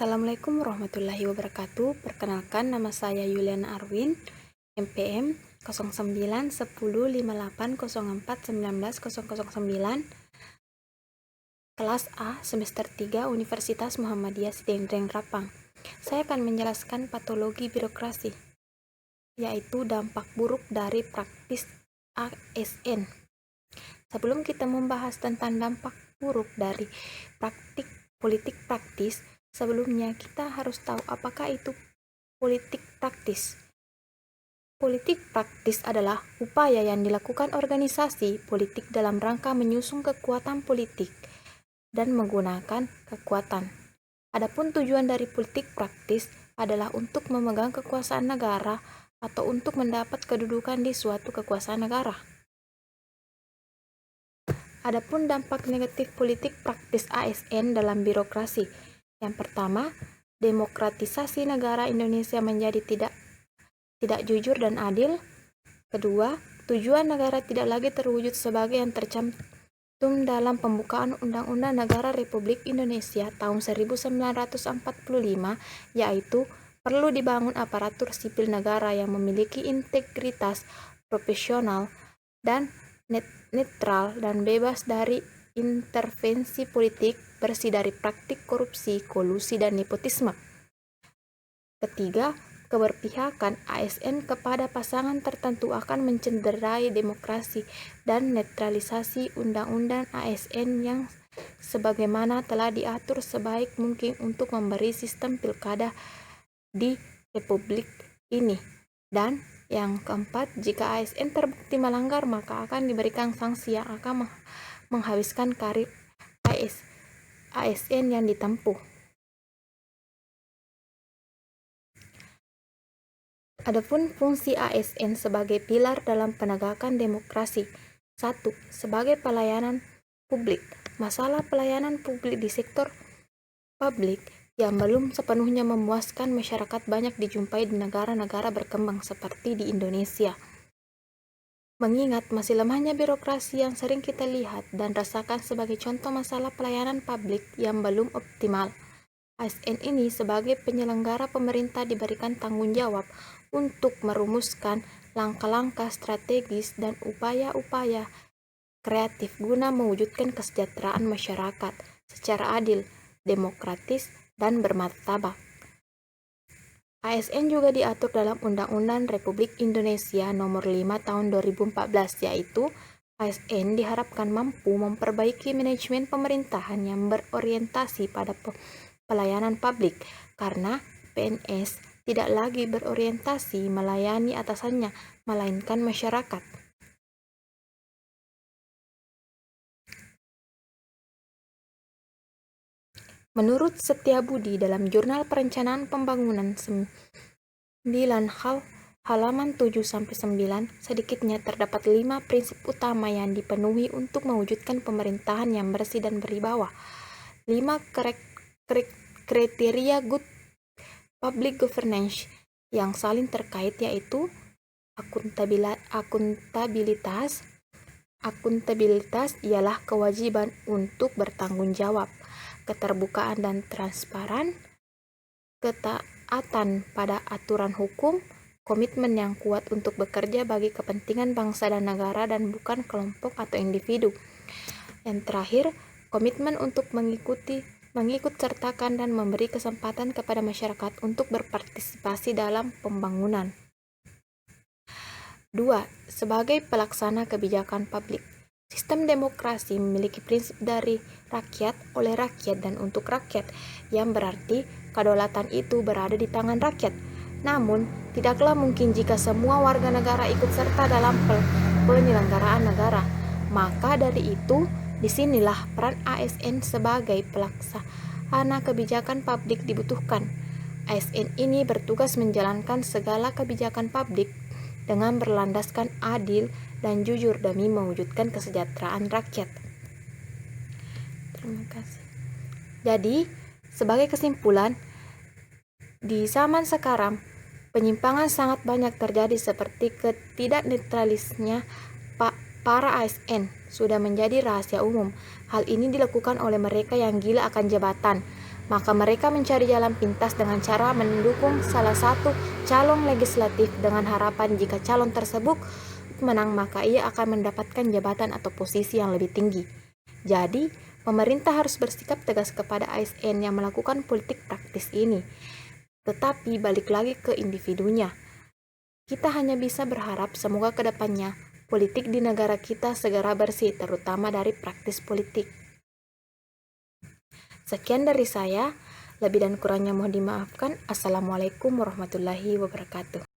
Assalamualaikum warahmatullahi wabarakatuh. Perkenalkan, nama saya Yuliana Arwin, MPM 09105804190009, kelas A, semester 3, Universitas Muhammadiyah Sidendreng Rapang. Saya akan menjelaskan patologi birokrasi, yaitu dampak buruk dari praktis ASN. Sebelum kita membahas tentang dampak buruk dari praktik politik praktis, sebelumnya kita harus tahu apakah itu politik praktis. Politik praktis adalah upaya yang dilakukan organisasi politik dalam rangka menyusun kekuatan politik dan menggunakan kekuatan. Adapun tujuan dari politik praktis adalah untuk memegang kekuasaan negara atau untuk mendapat kedudukan di suatu kekuasaan negara. Adapun dampak negatif politik praktis ASN dalam birokrasi. Yang pertama, demokratisasi negara Indonesia menjadi tidak jujur dan adil. Kedua, tujuan negara tidak lagi terwujud sebagai yang tercantum dalam pembukaan Undang-Undang Negara Republik Indonesia tahun 1945, yaitu perlu dibangun aparatur sipil negara yang memiliki integritas, profesional, dan netral dan bebas dari intervensi politik, bersih dari praktik korupsi, kolusi, dan nepotisme. Ketiga, keberpihakan ASN kepada pasangan tertentu akan mencederai demokrasi dan netralisasi undang-undang ASN yang sebagaimana telah diatur sebaik mungkin untuk memberi sistem pilkada di Republik ini. Dan yang keempat, jika ASN terbukti melanggar, maka akan diberikan sanksi yang akan menghabiskan karir ASN yang ditempuh. Adapun fungsi ASN sebagai pilar dalam penegakan demokrasi. 1. Sebagai pelayanan publik. Masalah pelayanan publik di sektor publik yang belum sepenuhnya memuaskan masyarakat banyak dijumpai di negara-negara berkembang seperti di Indonesia. Mengingat masih lemahnya birokrasi yang sering kita lihat dan rasakan sebagai contoh masalah pelayanan publik yang belum optimal, ASN ini sebagai penyelenggara pemerintah diberikan tanggung jawab untuk merumuskan langkah-langkah strategis dan upaya-upaya kreatif guna mewujudkan kesejahteraan masyarakat secara adil, demokratis, dan bermartabat. ASN juga diatur dalam Undang-Undang Republik Indonesia Nomor 5 Tahun 2014, yaitu ASN diharapkan mampu memperbaiki manajemen pemerintahan yang berorientasi pada pelayanan publik, karena PNS tidak lagi berorientasi melayani atasannya, melainkan masyarakat. Menurut Setiabudi dalam Jurnal Perencanaan Pembangunan 9 halaman 7-9, sedikitnya terdapat 5 prinsip utama yang dipenuhi untuk mewujudkan pemerintahan yang bersih dan berwibawa. 5 kriteria good public governance yang saling terkait, yaitu akuntabilitas. Akuntabilitas ialah kewajiban untuk bertanggung jawab, keterbukaan dan transparan, ketaatan pada aturan hukum, komitmen yang kuat untuk bekerja bagi kepentingan bangsa dan negara dan bukan kelompok atau individu. Yang terakhir, komitmen untuk mengikut sertakan dan memberi kesempatan kepada masyarakat untuk berpartisipasi dalam pembangunan. 2. Sebagai pelaksana kebijakan publik. Sistem demokrasi memiliki prinsip dari rakyat, oleh rakyat, dan untuk rakyat, yang berarti kedaulatan itu berada di tangan rakyat. Namun, tidaklah mungkin jika semua warga negara ikut serta dalam penyelenggaraan negara. Maka dari itu, disinilah peran ASN sebagai pelaksana kebijakan publik dibutuhkan. ASN ini bertugas menjalankan segala kebijakan publik dengan berlandaskan adil dan jujur demi mewujudkan kesejahteraan rakyat. Terima kasih. Jadi, sebagai kesimpulan, di zaman sekarang, penyimpangan sangat banyak terjadi seperti ketidaknetralisnya para ASN sudah menjadi rahasia umum. Hal ini dilakukan oleh mereka yang gila akan jabatan, maka mereka mencari jalan pintas dengan cara mendukung salah satu calon legislatif dengan harapan jika calon tersebut menang maka ia akan mendapatkan jabatan atau posisi yang lebih tinggi. Jadi, pemerintah harus bersikap tegas kepada ASN yang melakukan politik praktis ini. Tetapi balik lagi ke individunya. Kita hanya bisa berharap semoga ke depannya politik di negara kita segera bersih, terutama dari praktis politik. Sekian dari saya, lebih dan kurangnya mohon dimaafkan. Assalamualaikum warahmatullahi wabarakatuh.